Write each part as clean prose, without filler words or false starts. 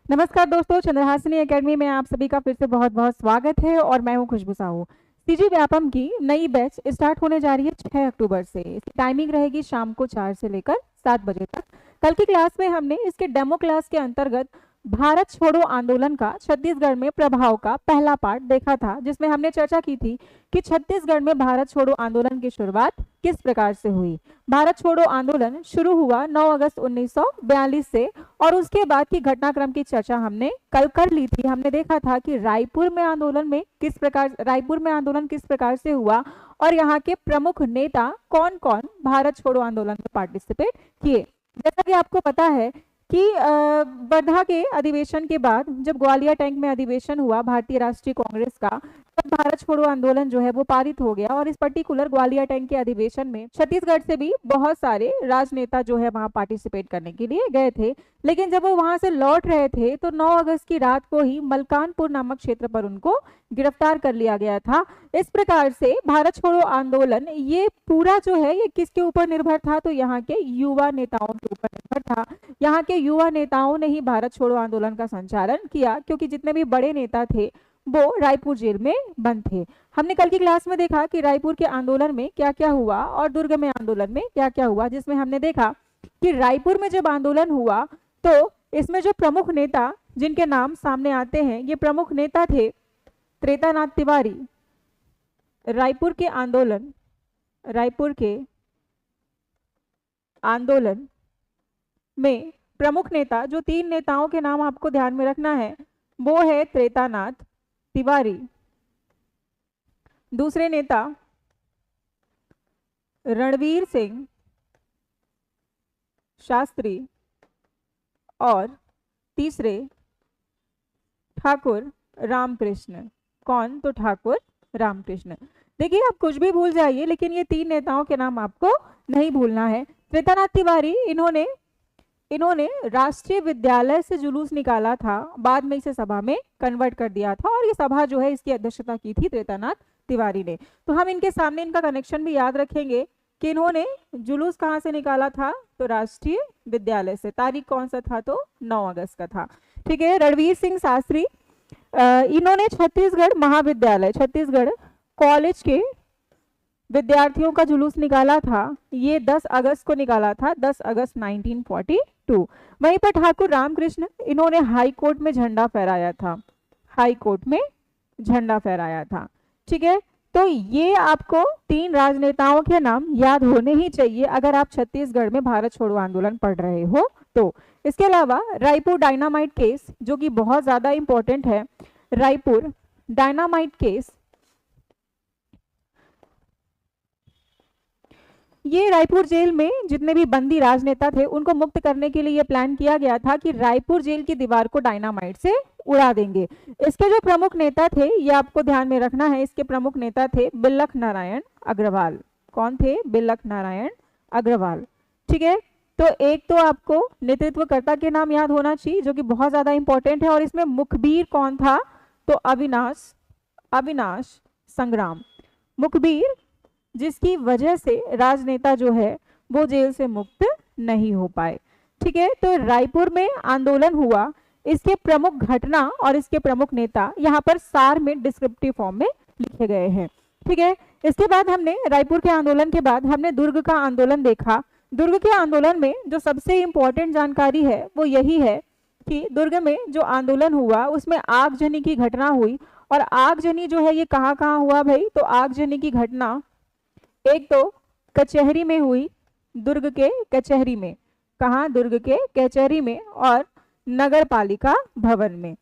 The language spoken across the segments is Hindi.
नमस्कार दोस्तों, चंद्रहासिनी एकेडमी में आप सभी का फिर से बहुत बहुत स्वागत है और मैं हूं खुशबू साहू। सीजी व्यापम की नई बैच स्टार्ट होने जा रही है 6 अक्टूबर से। इसकी टाइमिंग रहेगी शाम को 4 से लेकर 7 बजे तक। कल की क्लास में हमने इसके डेमो क्लास के अंतर्गत भारत छोड़ो आंदोलन का छत्तीसगढ़ में प्रभाव का पहला पार्ट देखा था, जिसमें हमने चर्चा की थी कि छत्तीसगढ़ में भारत छोड़ो आंदोलन की शुरुआत किस प्रकार से हुई। भारत छोड़ो आंदोलन शुरू हुआ 9 अगस्त 1942 से और उसके बाद की घटनाक्रम की चर्चा हमने कल कर ली थी। हमने देखा था कि रायपुर में आंदोलन किस प्रकार से हुआ और यहाँ के प्रमुख नेता कौन कौन भारत छोड़ो आंदोलन में पार्टिसिपेट किए। जैसा कि आपको पता है कि वर्धा के अधिवेशन के बाद जब ग्वालियर टैंक में अधिवेशन हुआ भारतीय राष्ट्रीय कांग्रेस का, तब भारत छोड़ो आंदोलन जो है वो पारित हो गया और इस पर्टिकुलर ग्वालियर टैंक के अधिवेशन में छत्तीसगढ़ से भी बहुत सारे राजनेता जो है वहां पार्टिसिपेट करने के लिए गए थे। लेकिन जब वो वहां से लौट रहे थे तो 9 अगस्त की रात को ही मलकानपुर नामक क्षेत्र पर उनको गिरफ्तार कर लिया गया था। इस प्रकार से भारत छोड़ो आंदोलन ये पूरा जो है ये किसके ऊपर निर्भर था, तो यहाँ के युवा नेताओं के ऊपर निर्भर था। यहाँ के युवा नेताओं ने ही भारत छोड़ो आंदोलन का संचालन किया, क्योंकि जितने भी बड़े नेता थे वो रायपुर जेल में बंद थे। हमने कल की क्लास में देखा कि रायपुर के आंदोलन में क्या क्या हुआ और दुर्ग में आंदोलन में क्या क्या हुआ, जिसमें हमने देखा कि रायपुर में जब आंदोलन हुआ तो इसमें जो प्रमुख नेता जिनके नाम सामने आते हैं, ये प्रमुख नेता थे त्रेतानाथ तिवारी। रायपुर के आंदोलन में प्रमुख नेता, जो 3 नेताओं के नाम आपको ध्यान में रखना है, वो है त्रेतानाथ तिवारी, दूसरे नेता रणवीर सिंह शास्त्री और तीसरे ठाकुर रामकृष्ण। कौन? तो ठाकुर रामकृष्ण। देखिए, आप कुछ भी भूल जाइए लेकिन ये 3 नेताओं के नाम आपको नहीं भूलना है। त्रेतानाथ तिवारी इन्होंने राष्ट्रीय विद्यालय से जुलूस निकाला था, बाद में इसे सभा में कन्वर्ट कर दिया था और ये सभा जो है इसकी अध्यक्षता की थी त्रेतानाथ तिवारी ने। तो हम इनके सामने इनका कनेक्शन भी याद रखेंगे कि इन्होंने जुलूस कहाँ से निकाला था, तो राष्ट्रीय विद्यालय से। तारीख कौन सा था, तो 9 अगस्त का था। ठीक है। रणवीर सिंह शास्त्री, इन्होंने छत्तीसगढ़ कॉलेज के विद्यार्थियों का जुलूस निकाला था। ये 10 अगस्त को निकाला था, 10 अगस्त 1942। वहीं पर ठाकुर रामकृष्ण, इन्होंने हाई कोर्ट में झंडा फहराया था। ठीक है। तो ये आपको 3 राजनेताओं के नाम याद होने ही चाहिए अगर आप छत्तीसगढ़ में भारत छोड़ो आंदोलन पढ़ रहे हो तो। इसके अलावा रायपुर डायनामाइट केस, जो कि बहुत ज्यादा इंपॉर्टेंट है। रायपुर डायनामाइट केस, ये रायपुर जेल में जितने भी बंदी राजनेता थे उनको मुक्त करने के लिए प्लान किया गया था कि रायपुर जेल की दीवार को डायनामाइट से उड़ा देंगे। इसके जो प्रमुख नेता थे ये आपको ध्यान में रखना है, इसके प्रमुख नेता थे बिल्लख नारायण अग्रवाल। कौन थे? बिल्लख नारायण अग्रवाल। ठीक है। तो एक तो आपको नेतृत्वकर्ता के नाम याद होना चाहिए जो कि बहुत ज्यादा इंपॉर्टेंट है, और इसमें मुखबिर कौन था, तो अविनाश संग्राम। मुखबिर, जिसकी वजह से राजनेता जो है वो जेल से मुक्त नहीं हो पाए। ठीक है। तो रायपुर में आंदोलन हुआ, इसके प्रमुख घटना और इसके प्रमुख नेता यहाँ पर सार में डिस्क्रिप्टिव फॉर्म में लिखे गए हैं। ठीक है। इसके बाद हमने रायपुर के आंदोलन के बाद हमने दुर्ग का आंदोलन देखा। दुर्ग के आंदोलन में जो सबसे इंपॉर्टेंट जानकारी है वो यही है कि दुर्ग में जो आंदोलन हुआ उसमें आगजनी की घटना हुई। और आगजनी जो है ये कहाँ कहाँ हुआ भाई, तो आगजनी की घटना एक तो कचहरी में हुई, दुर्ग के कचहरी में। कहाँ? दुर्ग के कचहरी में और नगर पालिका भवन में।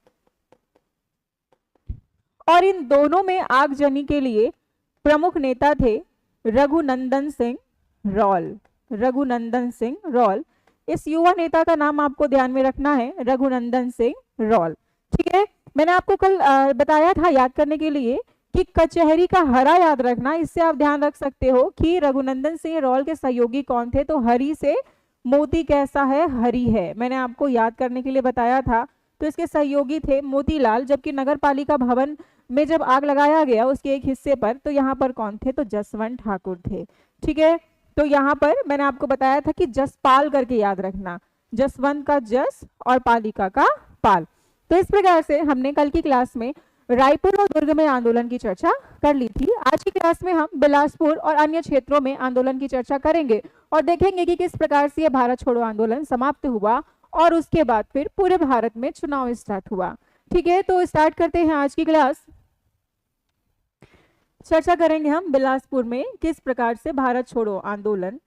और इन दोनों में आगजनी के लिए प्रमुख नेता थे रघुनंदन सिंह रॉल। इस युवा नेता का नाम आपको ध्यान में रखना है, रघुनंदन सिंह रॉल। ठीक है। मैंने आपको कल बताया था याद करने के लिए कि कचहरी का हरा याद रखना। इससे आप ध्यान रख सकते हो कि रघुनंदन सिंह रॉल के सहयोगी कौन थे, तो हरी से मोती कैसा है, हरी है। मैंने आपको याद करने के लिए बताया था। तो इसके सहयोगी थे मोतीलाल, जबकि नगर पालिका भवन में जब आग लगाया गया उसके एक हिस्से पर, तो यहाँ पर कौन थे, तो जसवंत ठाकुर थे। ठीक है। तो यहाँ पर मैंने आपको बताया था कि जसपाल करके याद रखना, जसवंत का जस और पालिका का पाल। तो इस प्रकार से हमने कल की क्लास में रायपुर और दुर्ग में आंदोलन की चर्चा कर ली थी। आज की क्लास में हम बिलासपुर और अन्य क्षेत्रों में आंदोलन की चर्चा करेंगे और देखेंगे कि किस प्रकार से यह भारत छोड़ो आंदोलन समाप्त हुआ और उसके बाद फिर पूरे भारत में चुनाव स्टार्ट हुआ। ठीक है, तो स्टार्ट करते हैं आज की क्लास। चर्चा करेंगे हम बिलासपुर में किस प्रकार से भारत छोड़ो आंदोलन,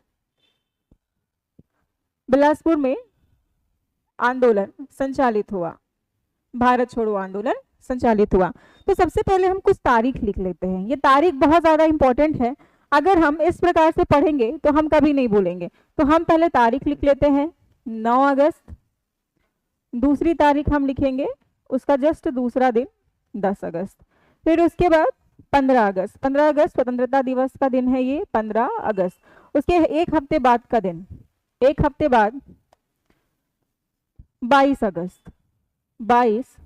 बिलासपुर में आंदोलन संचालित हुआ, भारत छोड़ो आंदोलन संचालित हुआ। तो सबसे पहले हम कुछ तारीख लिख लेते हैं। ये तारीख बहुत ज्यादा इंपॉर्टेंट है, अगर हम इस प्रकार से पढ़ेंगे तो हम कभी नहीं भूलेंगे। तो हम पहले तारीख लिख लेते हैं 9 अगस्त, दूसरी तारीख हम लिखेंगे उसका जस्ट दूसरा दिन 10 अगस्त, फिर उसके बाद 15 अगस्त। 15 अगस्त स्वतंत्रता दिवस का दिन है ये 15 अगस्त। उसके एक हफ्ते बाद का दिन, एक हफ्ते बाद 22 अगस्त, 22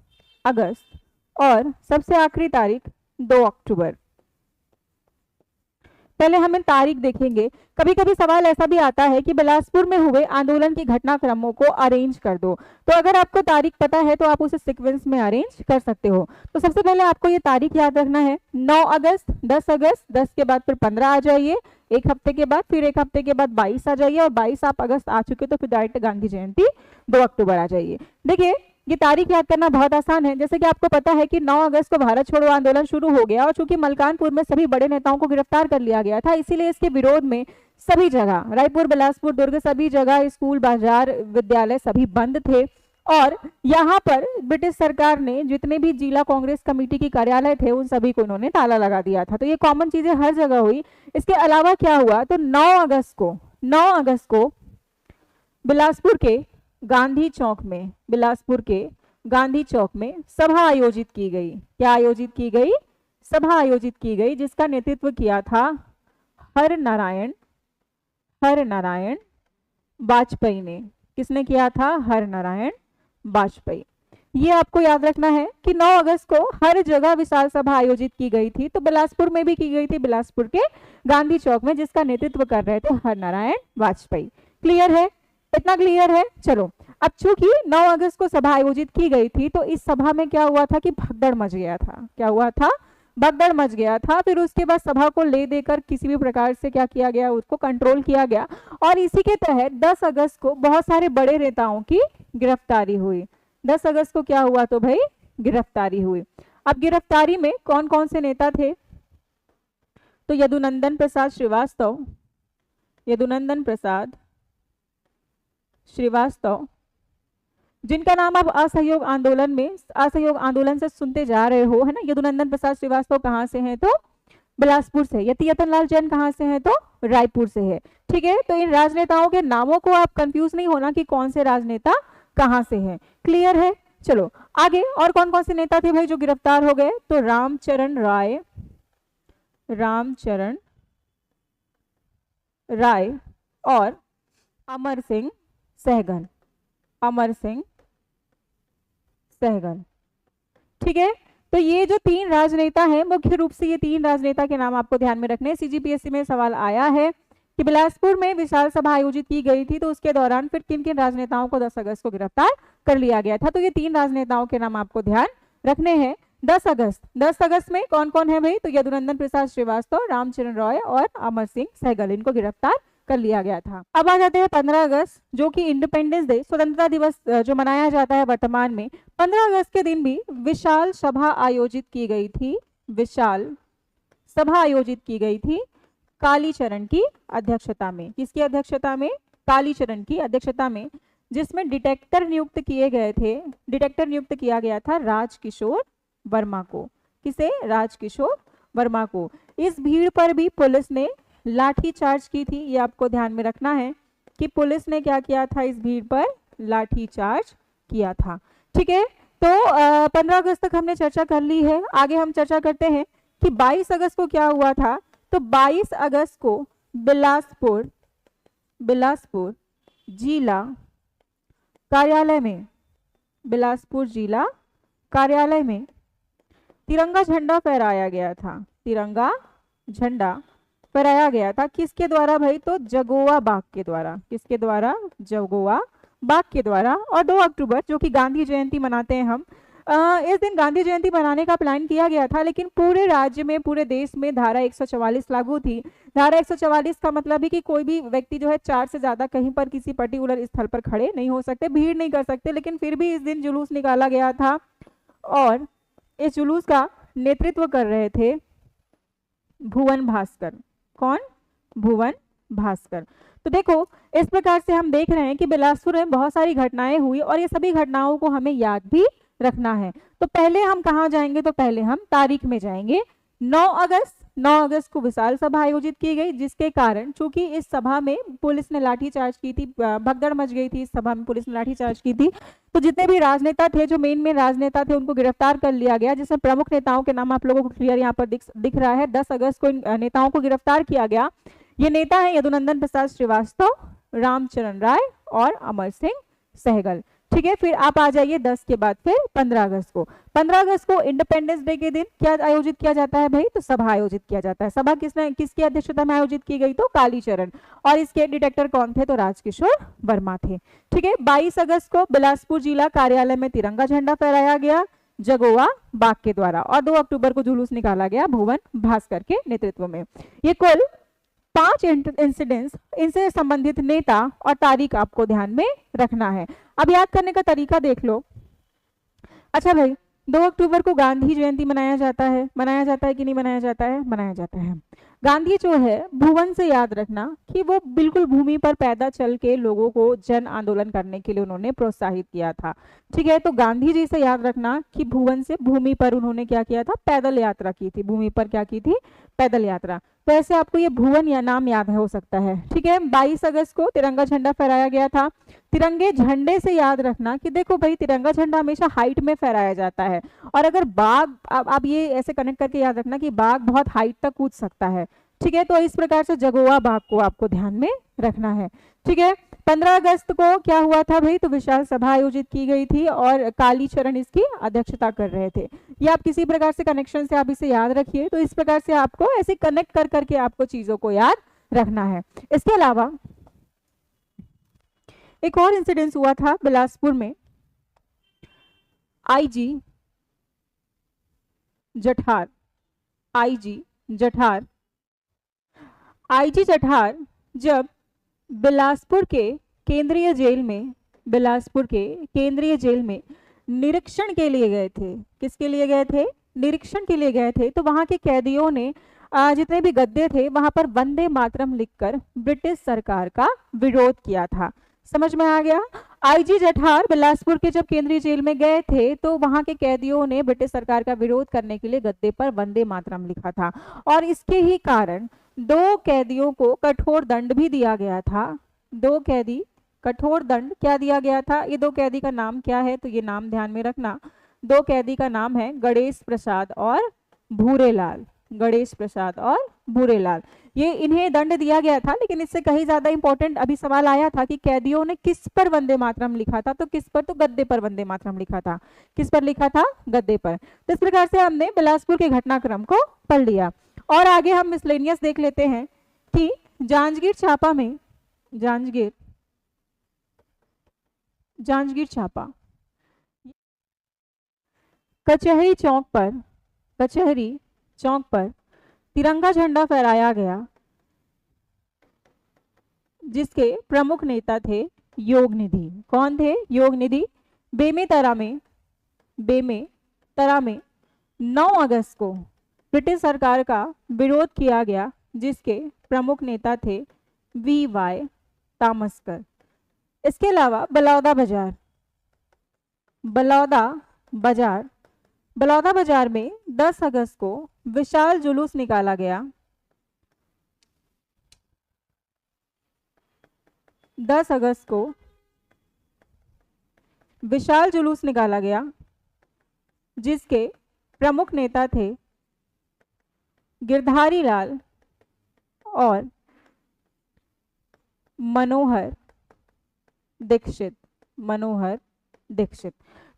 अगस्त और सबसे आखिरी तारीख 2 अक्टूबर। पहले हम तारीख देखेंगे। कभी कभी सवाल ऐसा भी आता है कि बिलासपुर में हुए आंदोलन की घटनाक्रमों को अरेंज कर दो। तो अगर आपको तारीख पता है तो आप उसे सीक्वेंस में अरेंज कर सकते हो। तो सबसे पहले आपको ये तारीख याद रखना है 9 अगस्त, 10 अगस्त, 10 के बाद फिर 15 आ जाइए, एक हफ्ते के बाद फिर एक हफ्ते के बाद 22 आ जाइए और 22 आप अगस्त आ चुके तो फिर डायरेक्ट गांधी जयंती 2 अक्टूबर आ जाइए। देखिए ये तारीख याद करना बहुत आसान है। जैसे कि आपको पता है कि 9 अगस्त को भारत छोड़ो आंदोलन शुरू हो गया और चूंकि मलकानपुर में सभी बड़े नेताओं को गिरफ्तार कर लिया गया था, इसीलिए इसके विरोध में सभी जगह रायपुर, बिलासपुर, दुर्ग सभी जगह स्कूल, बाजार, विद्यालय सभी बंद थे और यहाँ पर ब्रिटिश सरकार ने जितने भी जिला कांग्रेस कमेटी की कार्यालय थे उन सभी को उन्होंने ताला लगा दिया था। तो ये कॉमन चीजें हर जगह हुई। इसके अलावा क्या हुआ, तो 9 अगस्त को बिलासपुर के गांधी चौक में, बिलासपुर के गांधी चौक में सभा आयोजित की गई। क्या आयोजित की गई, सभा आयोजित की गई, जिसका नेतृत्व किया था हर नारायण वाजपेयी ने। किसने किया था, हर नारायण वाजपेयी। ये आपको याद रखना है कि 9 अगस्त को हर जगह विशाल सभा आयोजित की गई थी, तो बिलासपुर में भी की गई थी, बिलासपुर के गांधी चौक में, जिसका नेतृत्व कर रहे थे हर नारायण वाजपेयी। क्लियर है, इतना क्लियर है। चलो, अब चूंकि 9 अगस्त को सभा आयोजित की गई थी तो इस सभा में क्या हुआ था कि भगदड़ मच गया था। क्या हुआ था, भगदड़ मच गया था। फिर उसके बाद सभा को ले देकर किसी भी प्रकार से क्या किया गया, उसको कंट्रोल किया गया और इसी के तहत 10 अगस्त को बहुत सारे बड़े नेताओं की गिरफ्तारी हुई। 10 अगस्त को क्या हुआ, तो भाई गिरफ्तारी हुई। अब गिरफ्तारी में कौन कौन से नेता थे, तो यदुनंदन प्रसाद श्रीवास्तव, जिनका नाम आप असहयोग आंदोलन से सुनते जा रहे हो, है ना। यदुनंदन प्रसाद श्रीवास्तव कहाँ से हैं, तो बिलासपुर से। यतियतन लाल जैन कहाँ से हैं, तो रायपुर से है। ठीक है, तो इन राजनेताओं के नामों को आप कंफ्यूज नहीं होना कि कौन से राजनेता कहाँ से हैं। क्लियर है। चलो आगे, और कौन कौन से नेता थे भाई जो गिरफ्तार हो गए, तो रामचरण राय और अमर सिंह सहगल। ठीक है, तो ये जो 3 राजनेता हैं, मुख्य रूप से ये 3 राजनेता के नाम आपको ध्यान में रखने हैं। सीजीपीएससी में सवाल आया है कि बिलासपुर में विशाल सभा आयोजित की गई थी, तो उसके दौरान फिर किन किन राजनेताओं को 10 अगस्त को गिरफ्तार कर लिया गया था। तो ये 3 राजनेताओं के नाम आपको ध्यान रखने हैं। 10 अगस्त में कौन कौन है भाई, तो यदुनंदन प्रसाद श्रीवास्तव, रामचरण रॉय और अमर सिंह सहगल, इनको गिरफ्तार कर लिया गया था। अब आ जाते हैं 15 अगस्त, जो कि इंडिपेंडेंस डे, स्वतंत्रता दिवस जो मनाया जाता है वर्तमान में। 15 अगस्त के दिन भी विशाल सभा आयोजित की गई थी कालीचरण की अध्यक्षता में। किसकी अध्यक्षता में, कालीचरण की अध्यक्षता में, जिसमें डिटेक्टर नियुक्त किया गया था राजकिशोर वर्मा को। किसे, राजकिशोर वर्मा को। इस भीड़ पर भी पुलिस ने लाठी चार्ज की थी। ये आपको ध्यान में रखना है कि पुलिस ने क्या किया था, इस भीड़ पर लाठी चार्ज किया था। ठीक है, तो 15 अगस्त तक हमने चर्चा कर ली है। आगे हम चर्चा करते हैं कि 22 अगस्त को क्या हुआ था। तो 22 अगस्त को बिलासपुर जिला कार्यालय में तिरंगा झंडा फहराया गया था। किसके द्वारा भाई, तो जगोआ बाग के द्वारा। किसके द्वारा, जगोआ बाग के द्वारा। और 2 अक्टूबर जो कि गांधी जयंती मनाते हैं हम, इस दिन गांधी जयंती मनाने का प्लान किया गया था, लेकिन पूरे राज्य में, पूरे देश में धारा 144 लागू थी। धारा 144 का मतलब है कि कोई भी व्यक्ति जो है 4 से ज्यादा कहीं पर किसी पर्टिकुलर स्थल पर खड़े नहीं हो सकते, भीड़ नहीं कर सकते, लेकिन फिर भी इस दिन जुलूस निकाला गया था और इस जुलूस का नेतृत्व कर रहे थे भुवन भास्कर। कौन? भुवन भास्कर। तो देखो, इस प्रकार से हम देख रहे हैं कि बिलासपुर में बहुत सारी घटनाएं हुई और ये सभी घटनाओं को हमें याद भी रखना है। तो पहले हम कहाँ जाएंगे? तो पहले हम तारीख में जाएंगे। 9 अगस्त को विशाल सभा आयोजित की गई, जिसके कारण चूंकि इस सभा में पुलिस ने लाठीचार्ज की थी, भगदड़ मच गई थी, इस सभा में पुलिस ने लाठीचार्ज की थी, तो जितने भी राजनेता थे, जो मेन राजनेता थे, उनको गिरफ्तार कर लिया गया, जिसमें प्रमुख नेताओं के नाम आप लोगों को क्लियर यहाँ पर दिख रहा है। 10 अगस्त को इन नेताओं को गिरफ्तार किया गया। ये नेता है यदुनंदन प्रसाद श्रीवास्तव, रामचरण राय और अमर सिंह सहगल। ठीक है, फिर आप आ जाइए 10 के बाद फिर 15 अगस्त को। 15 अगस्त को इंडिपेंडेंस डे के दिन क्या आयोजित किया जाता है भाई? तो सभा आयोजित किया जाता है। सभा किसकी अध्यक्षता में आयोजित की गई? तो कालीचरण। और इसके डिटेक्टर कौन थे? तो राजकिशोर वर्मा थे। ठीक है, 22 अगस्त को बिलासपुर जिला कार्यालय में तिरंगा झंडा फहराया गया जगोआ बाग के द्वारा। और 2 अक्टूबर को जुलूस निकाला गया भुवन भास्कर के नेतृत्व में। ये कुल 5 इंसिडेंट्स, इनसे संबंधित नेता और तारीख आपको ध्यान में रखना है। अब याद करने का तरीका देख लो। अच्छा भाई, 2 अक्टूबर को गांधी जयंती मनाया जाता है कि नहीं मनाया जाता है? मनाया जाता है। गांधी जो है, भुवन से याद रखना कि वो बिल्कुल भूमि पर पैदल चल के लोगों को जन आंदोलन करने के लिए उन्होंने प्रोत्साहित किया था। ठीक है, तो गांधी जी से याद रखना कि भुवन से भूमि पर उन्होंने क्या किया था? पैदल यात्रा की थी। भूमि पर क्या की थी? पैदल यात्रा। तो ऐसे आपको ये भुवन या नाम याद हो सकता है। ठीक है, 22 अगस्त को तिरंगा झंडा फहराया गया था। तिरंगे झंडे से याद रखना कि देखो भाई, तिरंगा झंडा हमेशा हाइट में फहराया जाता है, और अगर बाघ, आप ये ऐसे कनेक्ट करके याद रखना कि बाघ बहुत हाइट तक कूद सकता है। ठीक है, तो इस प्रकार से जगोआ बाग को आपको ध्यान में रखना है। ठीक है, 15 अगस्त को क्या हुआ था भाई? तो विशाल सभा आयोजित की गई थी और कालीचरण इसकी अध्यक्षता कर रहे थे। ये आप किसी प्रकार से कनेक्शन से आप इसे याद रखिए। तो इस प्रकार से आपको ऐसे कनेक्ट कर करके आपको चीजों को याद रखना है। इसके अलावा एक और इंसिडेंस हुआ था बिलासपुर में। आईजी जठार जब बिलासपुर के केंद्रीय जेल में निरीक्षण के लिए गए थे। किसके लिए गए थे? निरीक्षण के लिए गए थे। तो वहां के कैदियों ने जितने भी गद्दे थे वहां पर वंदे मातरम लिखकर ब्रिटिश सरकार का विरोध किया था। समझ में आ गया? आईजी जठार बिलासपुर के जब केंद्रीय जेल में गए थे तो वहां के कैदियों ने ब्रिटिश सरकार का विरोध करने के लिए गद्दे पर वंदे मातरम लिखा था, और इसके ही कारण 2 कैदियों को कठोर दंड भी दिया गया था। 2 कैदी कठोर दंड क्या दिया गया था? ये 2 कैदी का नाम क्या है? तो ये नाम ध्यान में रखना। 2 कैदी का नाम है गणेश प्रसाद और भूरेलाल। ये इन्हें दंड दिया गया था, लेकिन इससे कहीं ज्यादा इंपॉर्टेंट अभी सवाल आया था कि कैदियों ने किस पर वंदे मातरम लिखा था? तो किस पर? तो गद्दे पर वंदे मातरम लिखा था। किस पर लिखा था? गद्दे पर। तो इस प्रकार से हमने बिलासपुर के घटनाक्रम को पढ़ लिया। और आगे हम मिसलेनियस देख लेते हैं कि जांजगीर चांपा कचहरी चौक पर तिरंगा झंडा फहराया गया, जिसके प्रमुख नेता थे योगनिधि। कौन थे? योगनिधि। बेमेतरा में 9 अगस्त को ब्रिटिश सरकार का विरोध किया गया, जिसके प्रमुख नेता थे VY तामस्कर। इसके अलावा बलौदा बाजार में 10 अगस्त को विशाल जुलूस निकाला गया। 10 अगस्त को विशाल जुलूस निकाला गया, जिसके प्रमुख नेता थे गिरधारी लाल और मनोहर दीक्षित।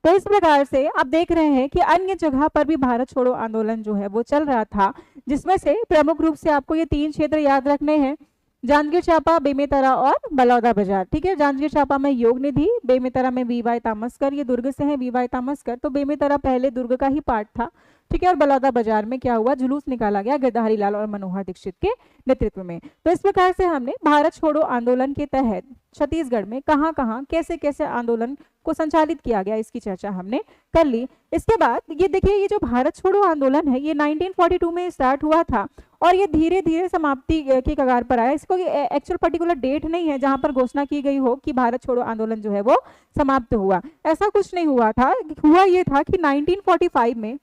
तो इस प्रकार से आप देख रहे हैं कि अन्य जगह पर भी भारत छोड़ो आंदोलन जो है वो चल रहा था, जिसमें से प्रमुख रूप से आपको ये 3 क्षेत्र याद रखने हैं। जांजगीर चांपा, बेमेतरा और बलौदा बाजार। ठीक है, जांजगीर चांपा में योग निधि, बेमेतरा में वीवाई तामस्कर, ये दुर्ग से है वीवाई तामस्कर, तो बेमेतरा पहले दुर्ग का ही पार्ट था। ठीक है, और बलौदा बाजार में क्या हुआ, जुलूस निकाला गया गिरधारी लाल और मनोहर दीक्षित के नेतृत्व में। तो इस प्रकार से हमने भारत छोड़ो आंदोलन के तहत छत्तीसगढ़ में कहां कहां कैसे कैसे आंदोलन को संचालित किया गया, इसकी चर्चा हमने कर ली। इसके बाद ये देखिए, ये जो भारत छोड़ो आंदोलन है ये 1942 में स्टार्ट हुआ था और ये धीरे धीरे समाप्ति की कगार पर आया। इसको एक्चुअल पर्टिकुलर डेट नहीं है जहां पर घोषणा की गई हो कि भारत छोड़ो आंदोलन जो है वो समाप्त हुआ, ऐसा कुछ नहीं हुआ था। हुआ ये था कि 1945 में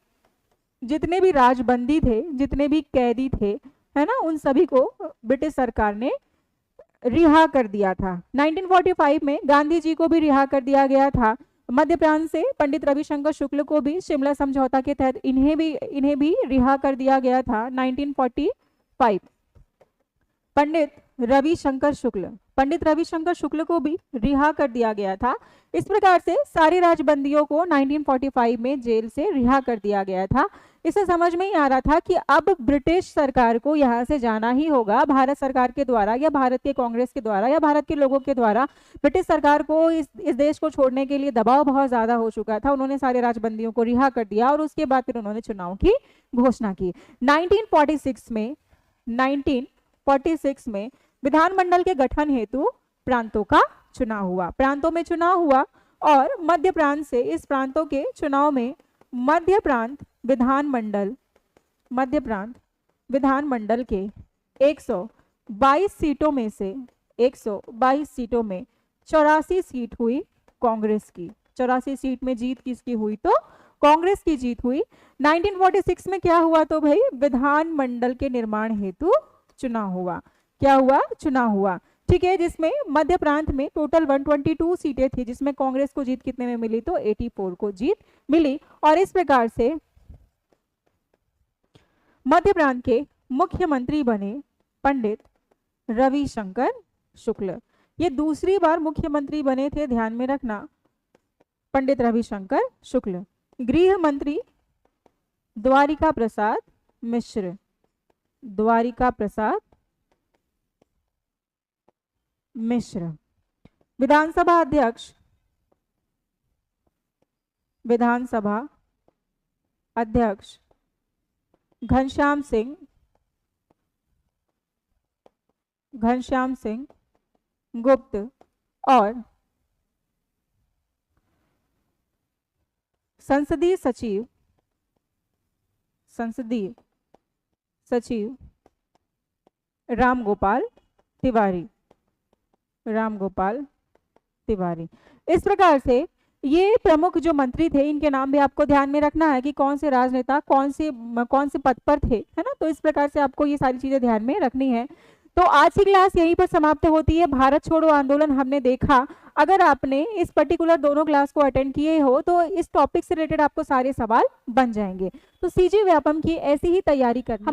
जितने भी राजबंदी थे, जितने भी कैदी थे, है ना, उन सभी को ब्रिटिश सरकार ने रिहा कर दिया था। 1945 में गांधी जी को भी रिहा कर दिया गया था। मध्य प्रांत से पंडित रविशंकर शुक्ल को भी शिमला समझौता के तहत इन्हें भी रिहा कर दिया गया था 1945। पंडित रविशंकर शुक्ल को भी रिहा कर दिया गया था। इस प्रकार से सारे राजबंदियों को 1945 में जेल से रिहा कर दिया गया था। इसे समझ में ही आ रहा था कि अब ब्रिटिश सरकार को यहाँ से जाना ही होगा। भारत सरकार के द्वारा या भारत के कांग्रेस के द्वारा या भारत के लोगों के द्वारा ब्रिटिश सरकार को इस देश को छोड़ने के लिए दबाव बहुत ज्यादा हो चुका था। उन्होंने सारे राजबंदियों को रिहा कर दिया और उसके बाद फिर उन्होंने चुनाव की घोषणा की। 1946 में विधानमंडल के गठन हेतु प्रांतों का चुनाव हुआ। प्रांतों में चुनाव हुआ और मध्य प्रांत से इस प्रांतों के चुनाव में मध्य प्रांत विधानमंडल के 122 सीटों में से 122 सीटों में 84 सीट हुई कांग्रेस की। 84 सीट में जीत किसकी हुई, तो कांग्रेस की जीत हुई। 1946 में क्या हुआ, तो भाई विधानमंडल के निर्माण हेतु चुनाव हुआ। क्या हुआ, चुनाव हुआ। ठीक है, जिसमें मध्य प्रांत में टोटल 122 सीटें थी, जिसमें कांग्रेस को जीत कितने में मिली, तो 84 को जीत मिली। और इस प्रकार से मध्य प्रांत के मुख्यमंत्री बने पंडित रविशंकर शुक्ल। ये दूसरी बार मुख्यमंत्री बने थे, ध्यान में रखना, पंडित रविशंकर शुक्ल। गृह मंत्री द्वारिका प्रसाद मिश्र। विधानसभा अध्यक्ष घनश्याम सिंह गुप्त और संसदीय सचिव रामगोपाल तिवारी। इस प्रकार से ये प्रमुख जो मंत्री थे, इनके नाम भी आपको ध्यान में रखना है कि कौन से राजनेता कौन से पद पर थे, है ना। तो इस प्रकार से आपको ये सारी चीजें ध्यान में रखनी है। तो आज की क्लास यहीं पर समाप्त होती है। भारत छोड़ो आंदोलन हमने देखा। अगर आपने इस पर्टिकुलर दोनों क्लास को अटेंड किए हो तो इस टॉपिक से रिलेटेड आपको सारे सवाल बन जाएंगे। तो सीजी व्यापम की ऐसी ही तैयारी करना।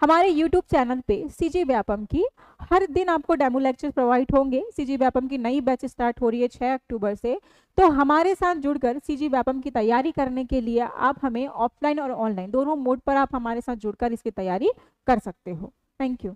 हमारे यूट्यूब चैनल पे सीजी व्यापम की हर दिन आपको डेमो लेक्चर प्रोवाइड होंगे। सीजी व्यापम की नई बैच स्टार्ट हो रही है 6 अक्टूबर से। तो हमारे साथ जुड़कर सीजी व्यापम की तैयारी करने के लिए आप हमें ऑफलाइन और ऑनलाइन दोनों मोड पर आप हमारे साथ जुड़कर इसकी तैयारी कर सकते हो। Thank you.